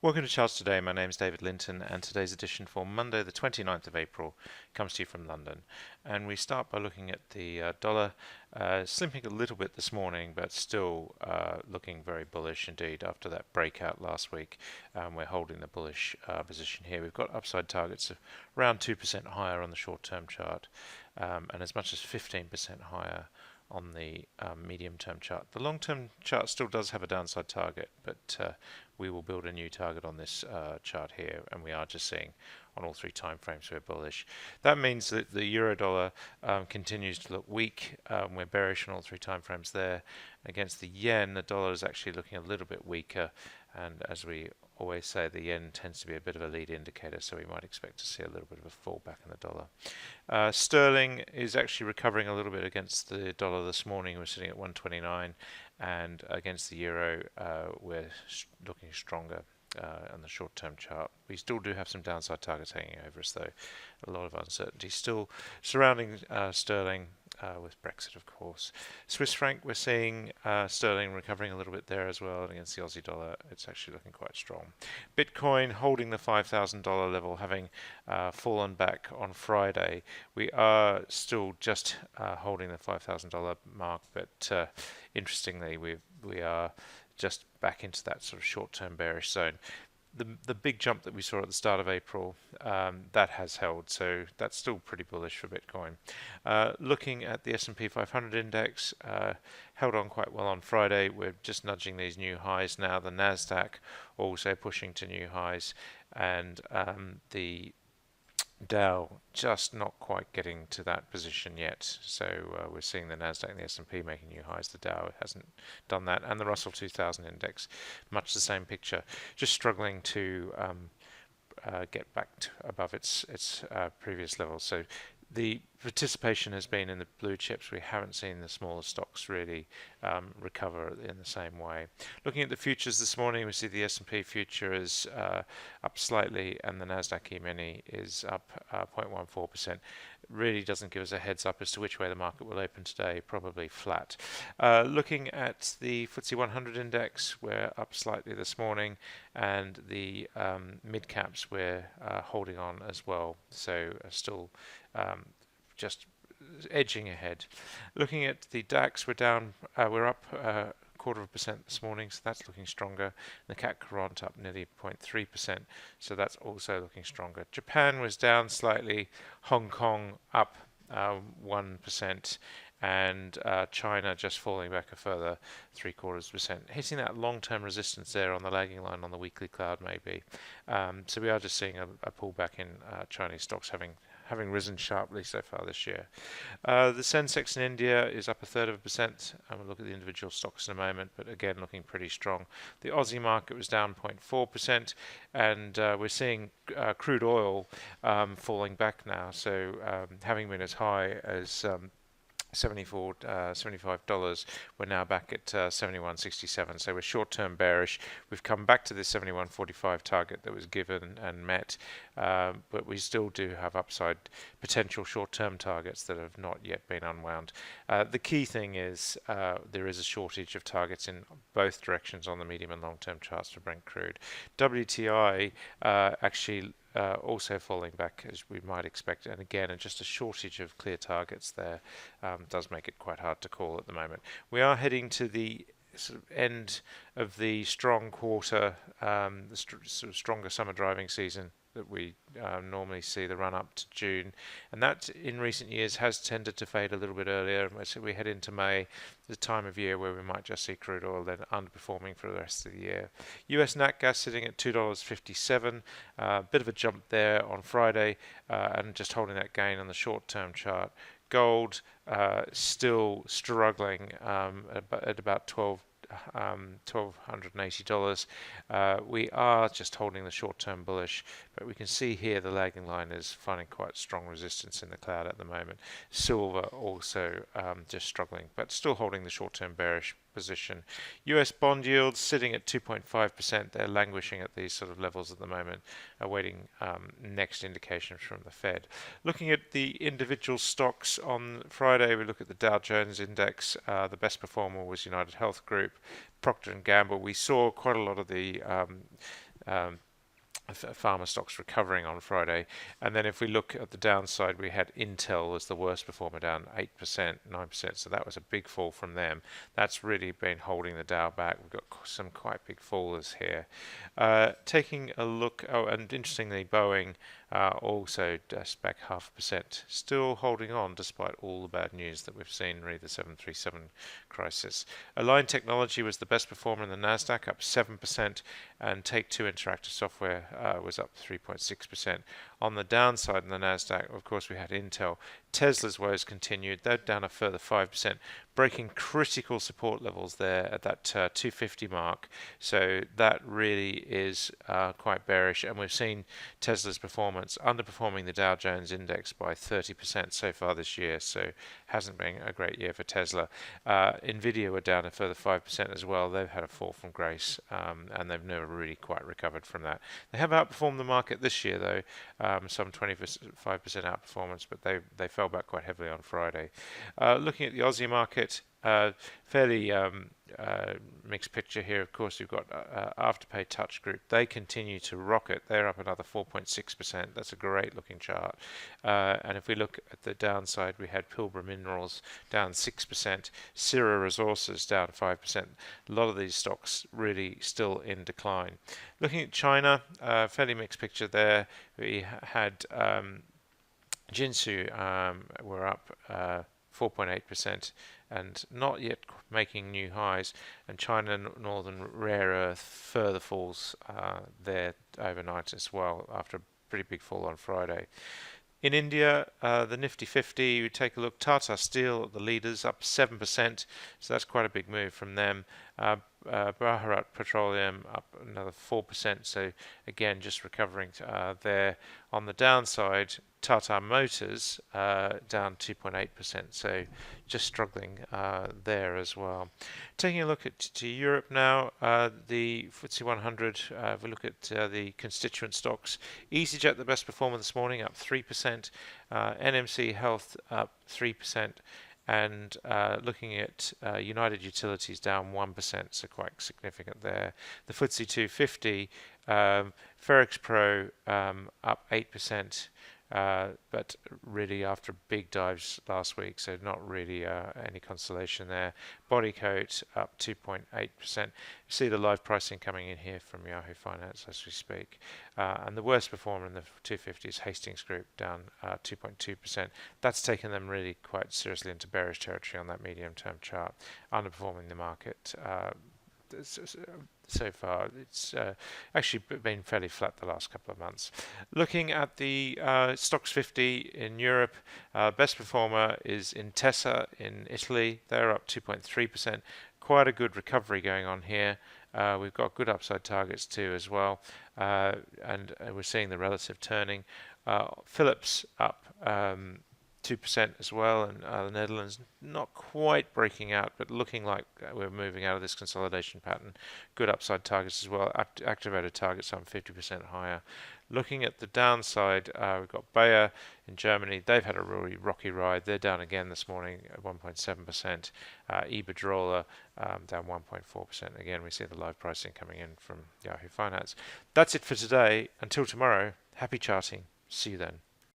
Welcome to Charts Today. My name is David Linton, and today's edition for Monday, the 29th of April, comes to you from London. And we start by looking at the dollar, slipping a little bit this morning, but still looking very bullish indeed after that breakout last week. We're holding the bullish position here. We've got upside targets of around 2% higher on the short-term chart, and as much as 15% higher on the medium-term chart. The long-term chart still does have a downside target, but we will build a new target on this chart here, and we are just seeing on all three time frames we're bullish. That means that the Eurodollar continues to look weak. We're bearish on all three time frames there. Against the yen, the dollar is actually looking a little bit weaker, and as we always say, the yen tends to be a bit of a lead indicator, so we might expect to see a little bit of a fallback in the dollar. Sterling is actually recovering a little bit against the dollar this morning. We're sitting at 129, and against the euro, we're looking stronger on the short-term chart. We still do have some downside targets hanging over us, though. A lot of uncertainty still surrounding sterling, with Brexit, of course. Swiss franc, we're seeing sterling recovering a little bit there as well, and against the Aussie dollar, it's actually looking quite strong. Bitcoin holding the $5,000 level, having fallen back on Friday. We are still just holding the $5,000 mark, but interestingly, we are just back into that sort of short-term bearish zone. The big jump that we saw at the start of April, that has held, so that's still pretty bullish for Bitcoin. Looking at the S&P 500 index, held on quite well on Friday. We're just nudging these new highs now. The Nasdaq also pushing to new highs, and the Dow just not quite getting to that position yet. So we're seeing the Nasdaq and the S&P making new highs. The Dow hasn't done that, and the Russell 2000 index, much the same picture, just struggling to get back to above its previous levels. So the participation has been in the blue chips. We haven't seen the smaller stocks really recover in the same way. Looking at the futures this morning, we see the S&P future is up slightly, and the Nasdaq E-mini is up 0.14%. Really doesn't give us a heads up as to which way the market will open today. Probably flat. Looking at the FTSE 100 index, we're up slightly this morning, and the mid caps we're holding on as well. So still just edging ahead. Looking at the DAX, we're up 0.25% this morning, so that's looking stronger. The CAC Quarante up nearly 0.3%, so that's also looking stronger. Japan was down slightly, Hong Kong up 1%, and China just falling back a further 0.75%, hitting that long-term resistance there on the lagging line on the weekly cloud maybe. So we are just seeing a pullback in Chinese stocks having risen sharply so far this year. The Sensex in India is up 1/3%, and we'll look at the individual stocks in a moment, but again looking pretty strong. The Aussie market was down 0.4%, and we're seeing crude oil falling back now, so having been as high as $75, we're now back at 71.67, so we're short-term bearish. We've come back to the 71.45 target that was given and met, but we still do have upside potential short-term targets that have not yet been unwound. The key thing is there is a shortage of targets in both directions on the medium and long-term charts for Brent crude. WTI actually also falling back as we might expect, and again just a shortage of clear targets there does make it quite hard to call at the moment. We are heading to the sort of end of the strong quarter, the sort of stronger summer driving season that we normally see, the run up to June, and that in recent years has tended to fade a little bit earlier. So we head into May, the time of year where we might just see crude oil then underperforming for the rest of the year. US nat gas sitting at $2.57, bit of a jump there on Friday, and just holding that gain on the short-term chart. Gold still struggling at about $1,280. We are just holding the short-term bullish, but we can see here the lagging line is finding quite strong resistance in the cloud at the moment. Silver also just struggling, but still holding the short-term bearish position. US bond yields sitting at 2.5%. They're languishing at these sort of levels at the moment, awaiting next indications from the Fed. Looking at the individual stocks on Friday, we look at the Dow Jones Index. The best performer was United Health Group. Procter & Gamble, we saw quite a lot of the pharma stocks recovering on Friday. And then if we look at the downside, we had Intel as the worst performer, down 8%, 9%. So that was a big fall from them. That's really been holding the Dow back. We've got some quite big fallers here. Taking a look, oh, and interestingly, Boeing also just back 0.5%, still holding on despite all the bad news that we've seen, re the 737 crisis. Align Technology was the best performer in the Nasdaq, up 7%, and Take-Two Interactive Software was up 3.6%. On the downside in the Nasdaq, of course, we had Intel. Tesla's woes continued. They're down a further 5%, breaking critical support levels there at that 250 mark. So that really is quite bearish, and we've seen Tesla's performance underperforming the Dow Jones index by 30% so far this year. So hasn't been a great year for Tesla. Nvidia were down a further 5% as well. They've had a fall from grace, and they've never really quite recovered from that. They have outperformed the market this year, though, some 25% outperformance, but they fell back quite heavily on Friday. Looking at the Aussie market, fairly mixed picture here. Of course, you've got Afterpay Touch Group. They continue to rocket. They're up another 4.6%. That's a great looking chart. And if we look at the downside, we had Pilbara Minerals down 6%, Syrah Resources down 5%. A lot of these stocks really still in decline. Looking at China, fairly mixed picture there. We had Jinsu were up 4.8%. And not yet making new highs, and China Northern Rare Earth further falls there overnight as well, after a pretty big fall on Friday. In India, the Nifty 50, you take a look, Tata Steel, the leaders, up 7%, so that's quite a big move from them. Bharat Petroleum up another 4%, so again just recovering there. On the downside, Tata Motors down 2.8%, so just struggling there as well. Taking a look to Europe now, the FTSE 100, if we look at the constituent stocks, EasyJet the best performer this morning, up 3%, NMC Health up 3%, and looking at United Utilities down 1%, so quite significant there. The FTSE 250, Ferrex Pro up 8%, but really after big dives last week, so not really any consolation there. Bodycote up 2.8%. You see the live pricing coming in here from Yahoo Finance as we speak. And the worst performer in the 250 is Hastings Group, down 2.2%. That's taken them really quite seriously into bearish territory on that medium-term chart, underperforming the market. So far, it's actually been fairly flat the last couple of months. Looking at the Stocks 50 in Europe, best performer is Intesa in Italy. They're up 2.3%. Quite a good recovery going on here. We've got good upside targets too as well, and we're seeing the relative turning. Philips up 2% as well, and the Netherlands not quite breaking out, but looking like we're moving out of this consolidation pattern. Good upside targets as well. Activated targets on 50% higher. Looking at the downside, we've got Bayer in Germany. They've had a really rocky ride. They're down again this morning at 1.7%. Iberdrola down 1.4%. Again, we see the live pricing coming in from Yahoo Finance. That's it for today. Until tomorrow, happy charting. See you then.